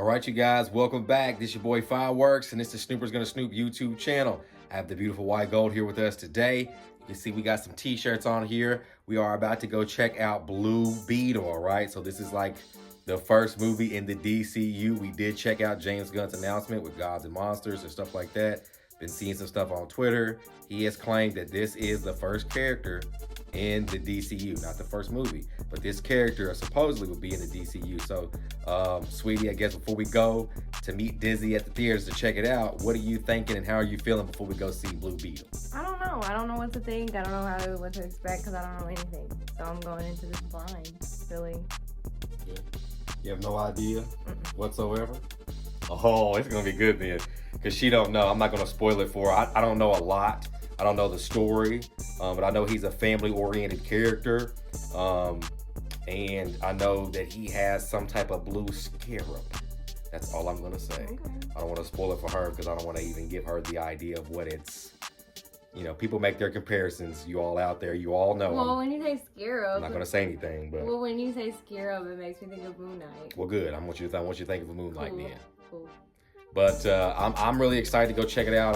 right, you guys, welcome back. This your boy Fireworks, and this is Snooper's Gonna Snoop YouTube channel. I have the beautiful white gold here with us today. You can see we got some t-shirts on here. We are about to go check out Blue Beetle, all right? So this is like the first movie in the DCU. We did check out James Gunn's announcement with Gods and Monsters and stuff like that. Been seeing some stuff on Twitter. He has claimed that this is the first character in the DCU, not the first movie, but this character supposedly will be in the DCU. So, sweetie, I guess before we go to meet Dizzy at the theaters to check it out, what are you thinking and how are you feeling before we go see Blue Beetle? I don't know. I don't know what to think. I don't know what to expect because I don't know anything. So I'm going into this blind, really. Yeah. You have no idea whatsoever? Oh, it's gonna be good then, because she don't know. I'm not gonna spoil it for her. I don't know a lot. I don't know the story, but I know he's a family-oriented character, and I know that he has some type of blue scarab. That's all I'm gonna say. Okay. I don't want to spoil it for her because I don't want to even give her the idea of what it's. You know, people make their comparisons. You all out there, you all know. Well, when you say scarab, I'm not gonna say anything, but. Well, when you say scarab, it makes me think of Moon Knight. Well, good. I want you to think of a Moonlight then. Cool. But I'm really excited to go check it out.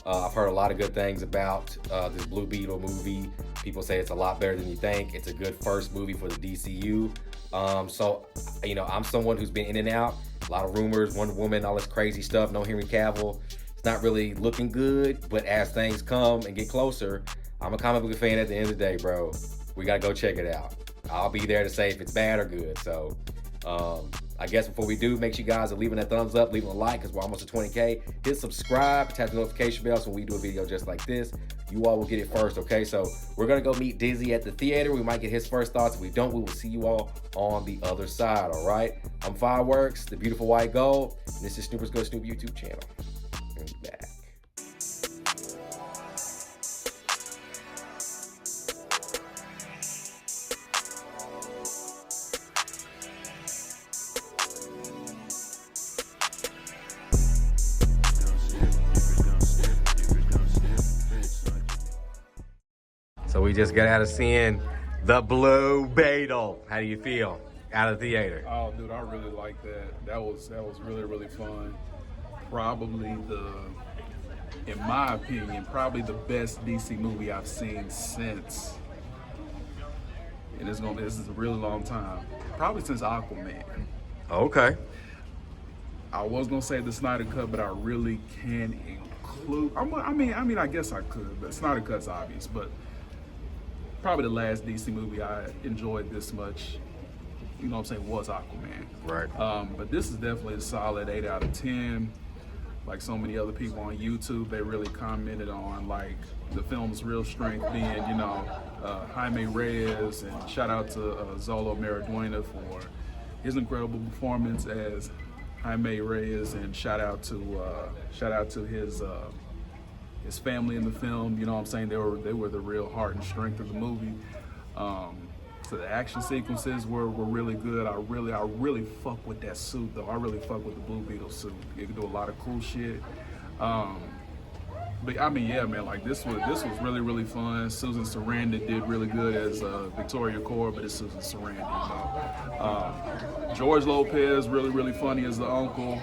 I've heard a lot of good things about this Blue Beetle movie. People say it's a lot better than you think. It's a good first movie for the DCU. So, you know, I'm someone who's been in and out. A lot of rumors, Wonder Woman, all this crazy stuff. No Henry Cavill. It's not really looking good. But as things come and get closer, I'm a comic book fan at the end of the day, bro. We got to go check it out. I'll be there to say if it's bad or good. So, I guess before we do, make sure you guys are leaving that thumbs up, leaving a like, because we're almost at 20K. Hit subscribe, tap the notification bell so when we do a video just like this, you all will get it first, okay? So we're going to go meet Dizzy at the theater. We might get his first thoughts. If we don't, we will see you all on the other side, all right? I'm Fireworks, the beautiful white gold, and this is Snoopers Go Snoop YouTube channel. And we back. So we just got out of seeing the Blue Beetle. How do you feel out of the theater? Oh, dude, I really like that. That was really fun. Probably in my opinion, probably the best DC movie I've seen since, and this is a really long time. Probably since Aquaman. Okay. I was gonna say the Snyder Cut, but I really can't include. I mean, I guess I could, but Snyder Cut's obvious, but. Probably the last DC movie I enjoyed this much, you know what I'm saying, was Aquaman. Right. But this is definitely a solid 8 out of 10. Like so many other people on YouTube, they really commented on like the film's real strength being, you know, Jaime Reyes, and shout out to Zolo Mariduena for his incredible performance as Jaime Reyes, and shout out to his family in the film. You know what I'm saying, they were the real heart and strength of the movie. So the action sequences were really good. I really fuck with that suit though. I really fuck with the Blue Beetle suit. It can do a lot of cool shit. But I mean, yeah, man, like this was really fun. Susan Sarandon did really good as Victoria Core, but it's Susan Sarandon. You know? George Lopez really funny as the uncle.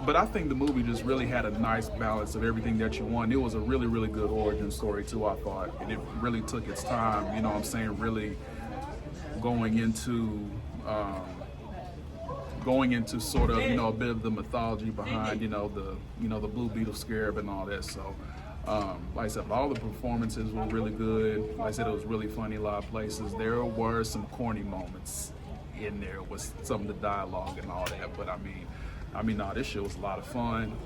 But I think the movie just really had a nice balance of everything that you want. It was a really good origin story too, I thought. And it really took its time, you know what I'm saying, really going into sort of, you know, a bit of the mythology behind, you know, the Blue Beetle scarab and all that. So like I said, all the performances were really good. Like I said, it was really funny a lot of places. There were some corny moments in there with some of the dialogue and all that, but I mean, no, this shit was a lot of fun.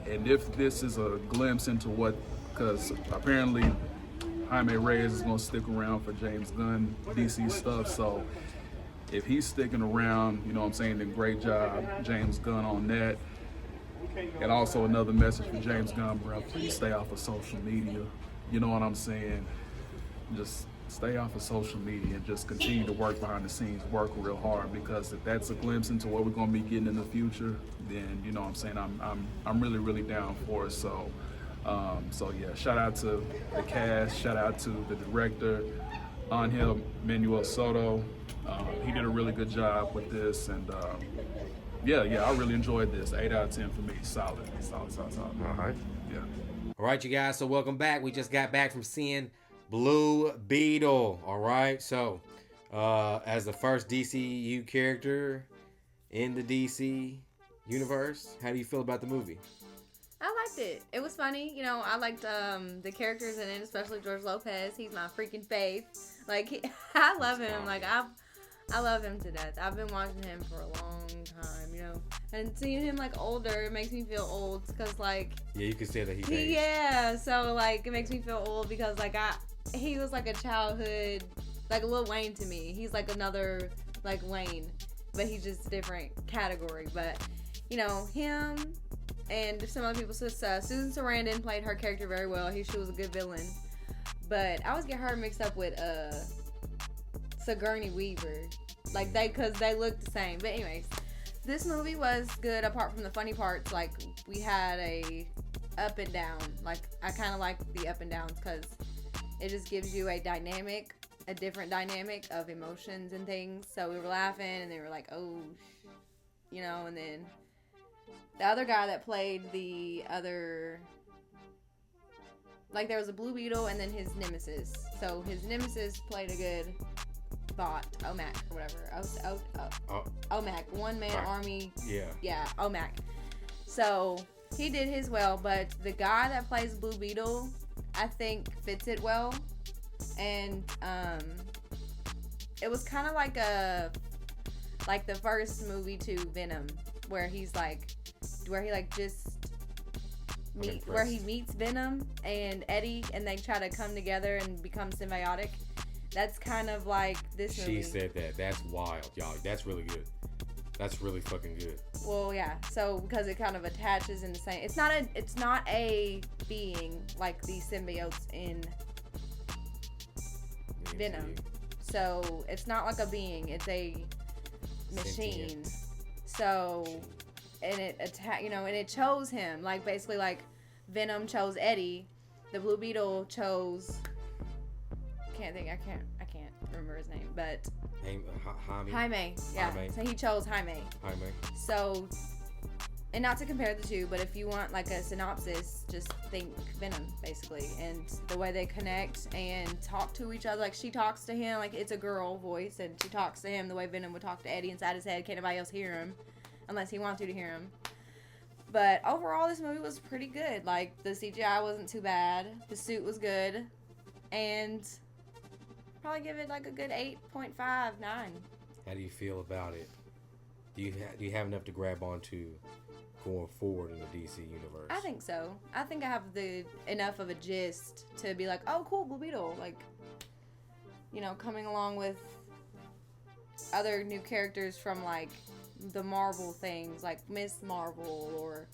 And if this is a glimpse into what, because apparently Jaime Reyes is gonna stick around for James Gunn DC stuff, so if he's sticking around, you know what I'm saying, then great job, James Gunn, on that. And also another message for James Gunn, bro, please stay off of social media. You know what I'm saying? Just stay off of social media and just continue to work behind the scenes, work real hard, because if that's a glimpse into what we're gonna be getting in the future, then you know what I'm saying, I'm really down for it. So yeah, shout out to the cast, shout out to the director, Angel Manuel Soto. He did a really good job with this, and yeah, I really enjoyed this. 8 out of 10 for me. Solid. All right. Yeah. All right, you guys. So welcome back. We just got back from seeing Blue Beetle. All right. So, as the first DCU character in the DC universe, how do you feel about the movie? I liked it. It was funny. You know, I liked the characters in it, especially George Lopez. He's my freaking fave. Like, I love him. Like, I love him to death. I've been watching him for a long time, you know. And seeing him, like, older, it makes me feel old. Because, like... Yeah, you can say that he's aged. Yeah, so, like, it makes me feel old because, like, he was, like, a childhood... Like, Lil Wayne to me. He's, like, another, like, Wayne. But he's just a different category. But, you know, him... And some other people, Susan Sarandon played her character very well. She was a good villain. But I always get her mixed up with Sigourney Weaver. Like, because they look the same. But anyways, this movie was good apart from the funny parts. Like, we had a up and down. Like, I kind of like the up and downs because it just gives you a different dynamic of emotions and things. So we were laughing and they were like, oh, you know, and then... The other guy that played the other... Like, there was a Blue Beetle and then his nemesis. So, his nemesis played a good bot. OMAC, or whatever. OMAC. One-man army. Yeah. Yeah, OMAC. So, he did his well, but the guy that plays Blue Beetle, I think, fits it well. And, it was kind of like the first movie to Venom, where he meets Venom and Eddie and they try to come together and become symbiotic. That's kind of like this movie. She said that. That's wild, y'all. That's really good. That's really fucking good. Well, yeah. So because it kind of attaches in the same. It's not a being like the symbiotes in Venom. So it's not like a being. It's a machine. Sentient. So. And it chose him. Like, basically, like, Venom chose Eddie. The Blue Beetle chose... I can't remember his name, but... Jaime. Yeah. Jaime. So he chose Jaime. So, and not to compare the two, but if you want, like, a synopsis, just think Venom, basically. And the way they connect and talk to each other. Like, she talks to him, like, it's a girl voice, and she talks to him the way Venom would talk to Eddie inside his head. Can't nobody else hear him. Unless he wants you to hear him. But overall, this movie was pretty good. Like, the CGI wasn't too bad. The suit was good. And probably give it like a good 8.5, 9. How do you feel about it? Do you have enough to grab onto going forward in the DC universe? I think so. I think I have enough of a gist to be like, oh, cool, Blue Beetle. Like, you know, coming along with other new characters from, like, the Marvel things, like Miss Marvel, or,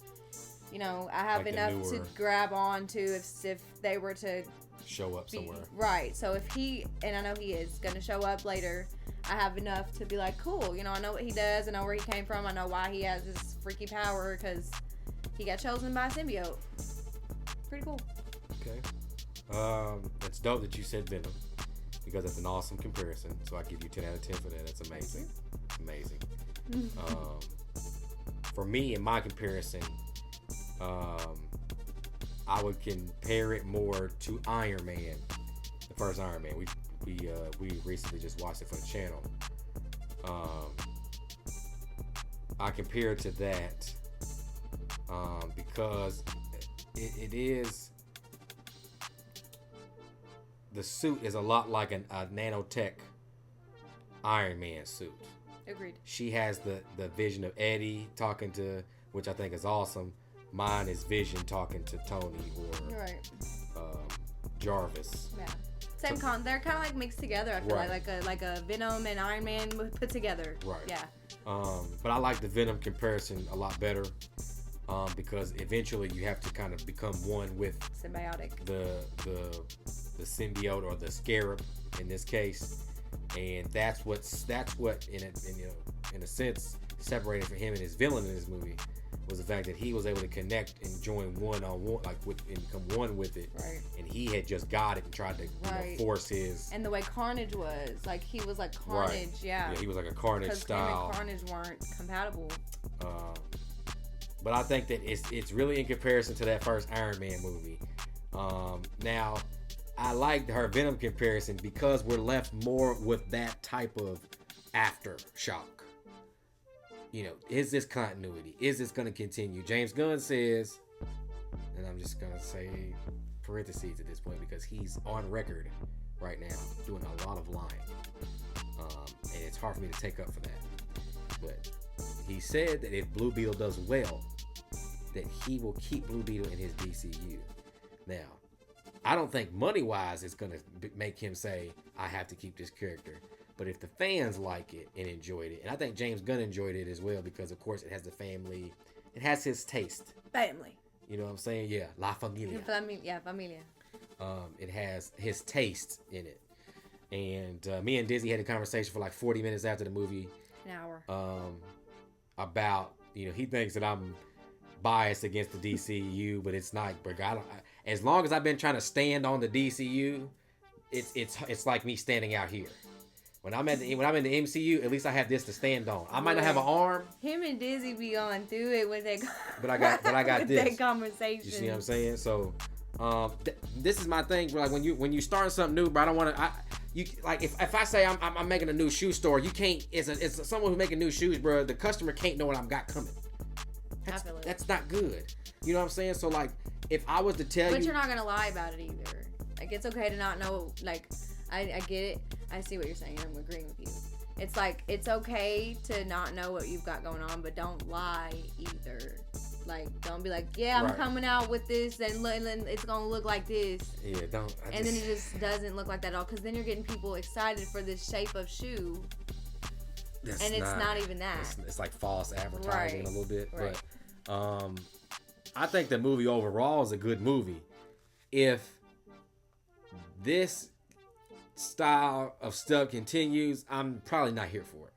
you know, I have like enough to grab on to if they were to show up somewhere. Right. So if he, and I know he is going to show up later, I have enough to be like, cool, you know, I know what he does, I know where he came from, I know why he has this freaky power, because he got chosen by a symbiote. Pretty cool. Okay. It's dope that you said Venom, because that's an awesome comparison. So I give you 10 out of 10 for that. That's amazing. Amazing. For me, in my comparison, I would compare it more to Iron Man, the first Iron Man. We recently just watched it for the channel. I compare it to that because it is, the suit is a lot like a nanotech Iron Man suit. Agreed. She has the vision of Eddie talking to, which I think is awesome. Mine is Vision talking to Tony or right. Jarvis. Yeah. Same they're kind of like mixed together. I feel like a Venom and Iron Man put together. Right. Yeah. But I like the Venom comparison a lot better because eventually you have to kind of become one with symbiotic. The symbiote or the scarab in this case. And that's what in a sense separated for him and his villain in this movie. was the fact that he was able to connect and join one on one, like and become one with it. Right. And he had just got it and tried to force his. And the way Carnage was, like he was like Carnage, right. yeah. He was like a Carnage style. Because Carnage weren't compatible. But I think that it's really in comparison to that first Iron Man movie. Now, I like her Venom comparison because we're left more with that type of aftershock. You know, is this continuity? Is this going to continue? James Gunn says, and I'm just going to say parentheses at this point because he's on record right now doing a lot of lying. And it's hard for me to take up for that. But he said that if Blue Beetle does well, that he will keep Blue Beetle in his DCU. Now, I don't think money-wise it's going to make him say, I have to keep this character. But if the fans like it and enjoyed it, and I think James Gunn enjoyed it as well because, of course, it has the family. It has his taste. Family. You know what I'm saying? Yeah, La Familia. Yeah, familia. It has his taste in it. And me and Dizzy had a conversation for like 40 minutes after the movie. An hour. About, you know, he thinks that I'm biased against the DCU, but it's not. But as long as I've been trying to stand on the DCU, it's like me standing out here. When I'm in the MCU, at least I have this to stand on. I might not have an arm. Him and Dizzy be on through it with that. But I got this. That conversation. You see what I'm saying? So, this is my thing. Bro. Like when you start something new, bro, I don't want to. If I say I'm making a new shoe store, you can't. It's someone who's making new shoes, bro. The customer can't know what I've got coming. That's not good. You know what I'm saying? So like, if I was to tell you, but you're not gonna lie about it either. Like it's okay to not know. Like I get it. I see what you're saying. I'm agreeing with you. It's like it's okay to not know what you've got going on, but don't lie either. Like don't be like, yeah, I'm coming out with this, and it's gonna look like this. Yeah, don't. Then it just doesn't look like that at all, because then you're getting people excited for this shape of shoe. And it's not even that. It's like false advertising a little bit. Right. But I think the movie overall is a good movie. If this style of stuff continues, I'm probably not here for it.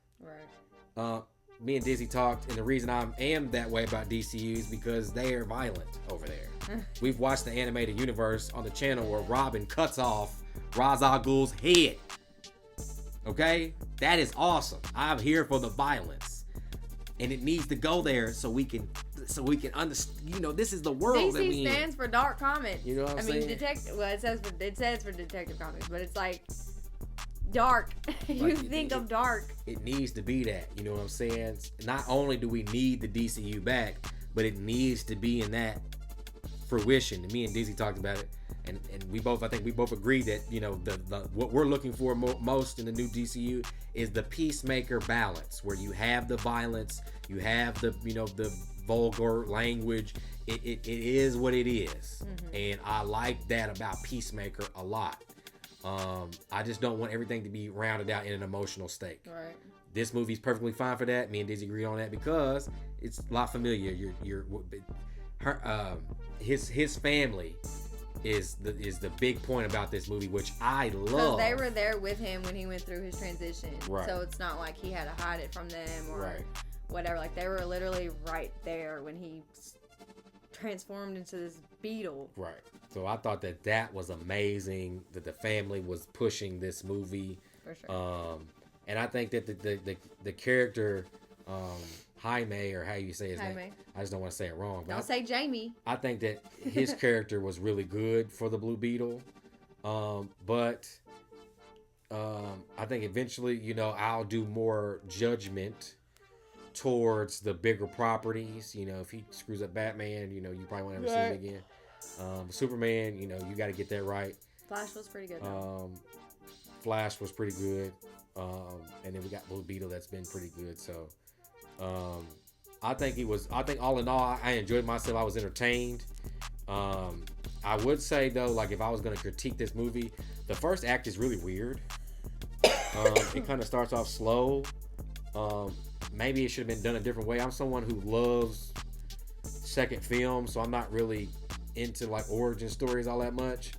Right. Me and Dizzy talked, and the reason I am that way about DCU is because they are violent over there. We've watched the animated universe on the channel where Robin cuts off Ra's al Ghul's head. Okay? That is awesome. I'm here for the violence. And it needs to go there so we can understand, you know, this is the world that we in. DC stands for Dark Comics. You know what I'm saying? It says for Detective Comics, but it's like dark. You think of dark. It needs to be that. You know what I'm saying? Not only do we need the DCU back, but it needs to be in that fruition. And me and Dizzy talked about it, and I think we both agreed that, you know, the what we're looking for most in the new DCU is the peacemaker balance, where you have the violence, you have the, you know, the vulgar language. It is what it is. Mm-hmm. And I like that about Peacemaker a lot. I just don't want everything to be rounded out in an emotional state. Right. This movie's perfectly fine for that. Me and Dizzy agree on that because it's La Familia. His family is the big point about this movie, which I love. Because they were there with him when he went through his transition. Right. So it's not like he had to hide it from them or whatever. Like they were literally right there when he transformed into this beetle. Right. So I thought that was amazing that the family was pushing this movie. For sure. And I think that the character Jaime, or how you say his name, I just don't want to say it wrong. Don't say Jamie. I think that his character was really good for the Blue Beetle. But I think eventually, you know, I'll do more judgment towards the bigger properties. You know, if he screws up Batman, you know, you probably won't ever see him again. Superman, you know, you got to get that right. Flash was pretty good. Flash was pretty good. And then we got Blue Beetle that's been pretty good. So I think all in all, I enjoyed myself. I was entertained. I would say though, like if I was going to critique this movie, the first act is really weird. It kind of starts off slow. Maybe it should have been done a different way. I'm someone who loves second film, so I'm not really into like origin stories all that much.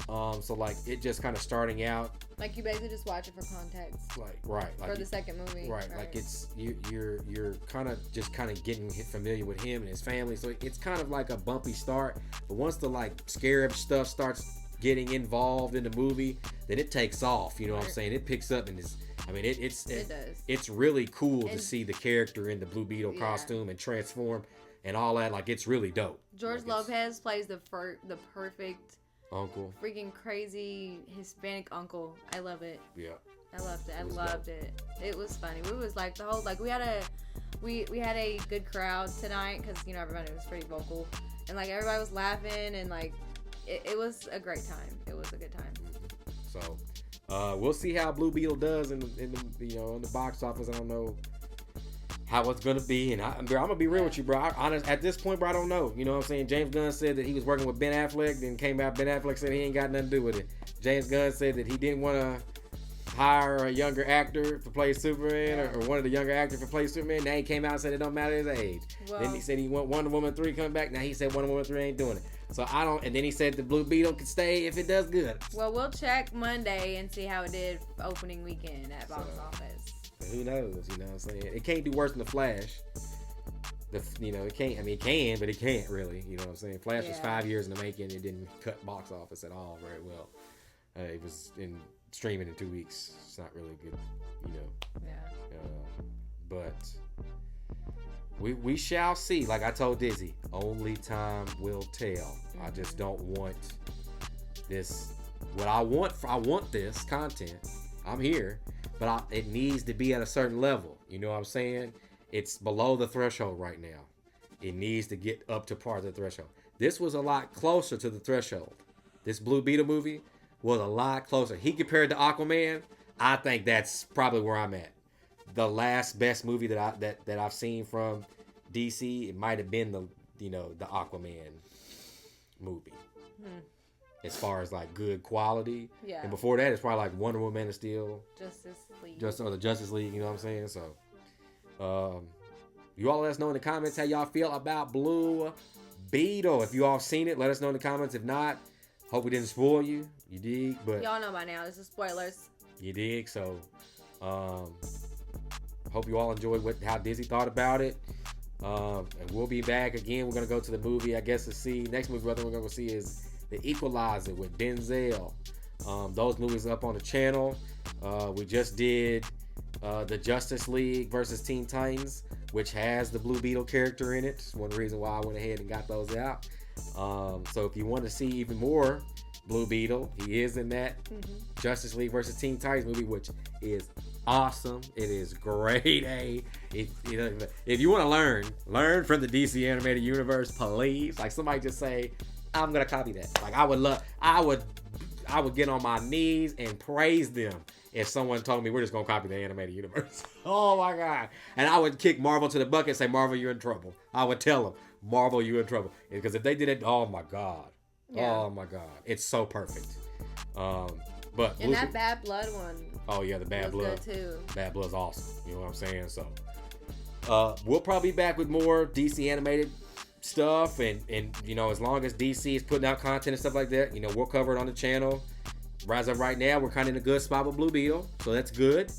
So like it just kind of starting out, Like you basically just watch it for context. Like right, like for the second movie. Right, like it's you're kind of getting familiar with him and his family, so it's kind of like a bumpy start. But once the like scarab stuff starts getting involved in the movie, then it takes off. You know what I'm saying? It picks up and it's. I mean, it does. It's really cool to see the character in the Blue Beetle costume and transform and all that. Like it's really dope. George Lopez plays the perfect uncle, freaking crazy Hispanic uncle. I love it. Yeah, I loved it. I loved it. It was funny. We was like the whole like we had a good crowd tonight because you know everybody was pretty vocal and like everybody was laughing and like it was a great time. It was a good time. So. We'll see how Blue Beetle does in the box office. I don't know how it's gonna be, and I'm gonna be real with you, bro. At this point, bro, I don't know. You know what I'm saying? James Gunn said that he was working with Ben Affleck, then came out. Ben Affleck said he ain't got nothing to do with it. James Gunn said that he didn't want to hire a younger actor to play Superman or one of the younger actors to play Superman. Now he came out and said it don't matter his age. Well, then he said he want Wonder Woman 3 coming back. Now he said Wonder Woman 3 ain't doing it. So I don't, and then he said the Blue Beetle could stay if it does good. Well, we'll check Monday and see how it did opening weekend at box office. Who knows? You know what I'm saying? It can't do worse than the Flash. It can't. I mean, it can, but it can't really. You know what I'm saying? Flash was 5 years in the making. It didn't cut box office at all very well. It was in streaming in 2 weeks. It's not really good. You know. Yeah. But. We shall see. Like I told Dizzy, only time will tell. Mm-hmm. I just don't want this. I want this content. I'm here, but it needs to be at a certain level. You know what I'm saying? It's below the threshold right now. It needs to get up to part of the threshold. This was a lot closer to the threshold. This Blue Beetle movie was a lot closer. He compared to Aquaman. I think that's probably where I'm at. The last best movie that I've seen from DC, it might have been the Aquaman movie. As far as like good quality. Yeah. And before that, it's probably like Wonder Woman, Man of Steel, Justice League. The Justice League. You know what I'm saying? So, you all let us know in the comments how y'all feel about Blue Beetle. If you all seen it, let us know in the comments. If not, hope we didn't spoil you. You dig? But y'all know by now. This is spoilers. You dig? So, hope you all enjoyed how Dizzy thought about it. And we'll be back again. We're gonna go to the movie, I guess, to see next movie. Brother, we're gonna see is The Equalizer with Denzel. Those movies up on the channel. We just did the Justice League versus Teen Titans, which has the Blue Beetle character in it. It's one reason why I went ahead and got those out. So if you want to see even more Blue Beetle, he is in that Justice League versus Teen Titans movie, which is awesome. It is grade A. If you want to learn from the DC animated universe, please. Like somebody just say, I'm gonna copy that. Like I would get on my knees and praise them if someone told me we're just gonna copy the animated universe. Oh my God. And I would kick Marvel to the bucket and say, Marvel, you're in trouble. I would tell them, Marvel, you're in trouble. Because if they did it, oh my God. Yeah. Oh my God. It's so perfect. But and that Bad Blood one. Oh yeah, the Bad Blood. Good too. Bad Blood's awesome. You know what I'm saying? So we'll probably be back with more DC animated stuff, and as long as DC is putting out content and stuff like that, we'll cover it on the channel. As of right now, we're kind of in a good spot with Blue Beetle, so that's good.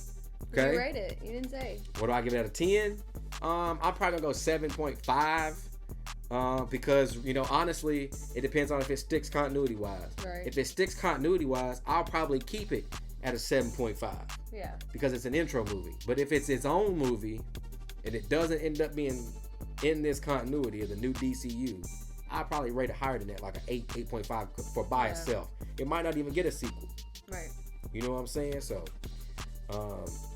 Okay. What do you rate it? You didn't say. What do I give it out of 10? I'm probably gonna go 7.5. Because honestly, it depends on if it sticks continuity wise. Right. If it sticks continuity wise, I'll probably keep it at a 7.5. Yeah. Because it's an intro movie. But if it's its own movie and it doesn't end up being in this continuity of the new DCU, I'll probably rate it higher than that, like an 8, 8.5 for by itself. It might not even get a sequel. Right. You know what I'm saying? So,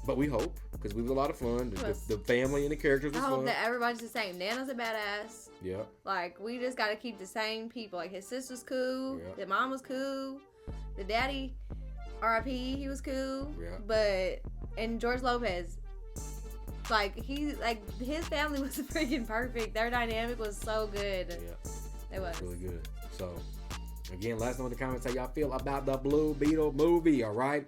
but we hope, because we was a lot of fun. The family and the characters was fun. I hope that everybody's the same. Nana's a badass. Yeah. Like, we just got to keep the same people. Like, his sister's cool. Yeah. The mom was cool. The daddy, R.I.P., he was cool. Yeah. And George Lopez, his family was freaking perfect. Their dynamic was so good. Yeah. It was. Really good. So, again, let us know in the comments how y'all feel about the Blue Beetle movie, all right?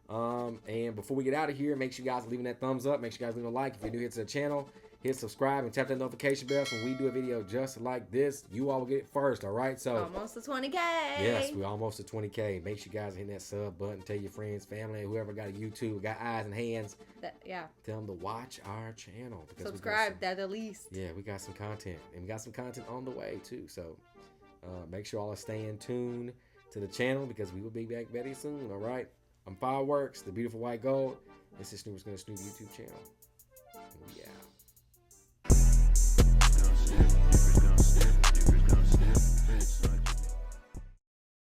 And before we get out of here, make sure you guys are leaving that thumbs up. Make sure you guys leave a like if you're new here to the channel. hit subscribe and tap that notification bell so when we do a video just like this, you all will get it first. All right, so Almost to 20K. yes, we're almost to 20K. Make sure you guys hit that sub button. Tell your friends, family, whoever got a YouTube, got eyes and hands. Yeah. Tell them to watch our channel. Because Subscribe, at the least. Yeah, we got some content. And we got some content on the way, too. So make sure all are staying tuned to the channel because we will be back very soon, all right? I'm Fireworks, the beautiful white gold. This is Snoopers Gonna Snoop YouTube channel. Yeah.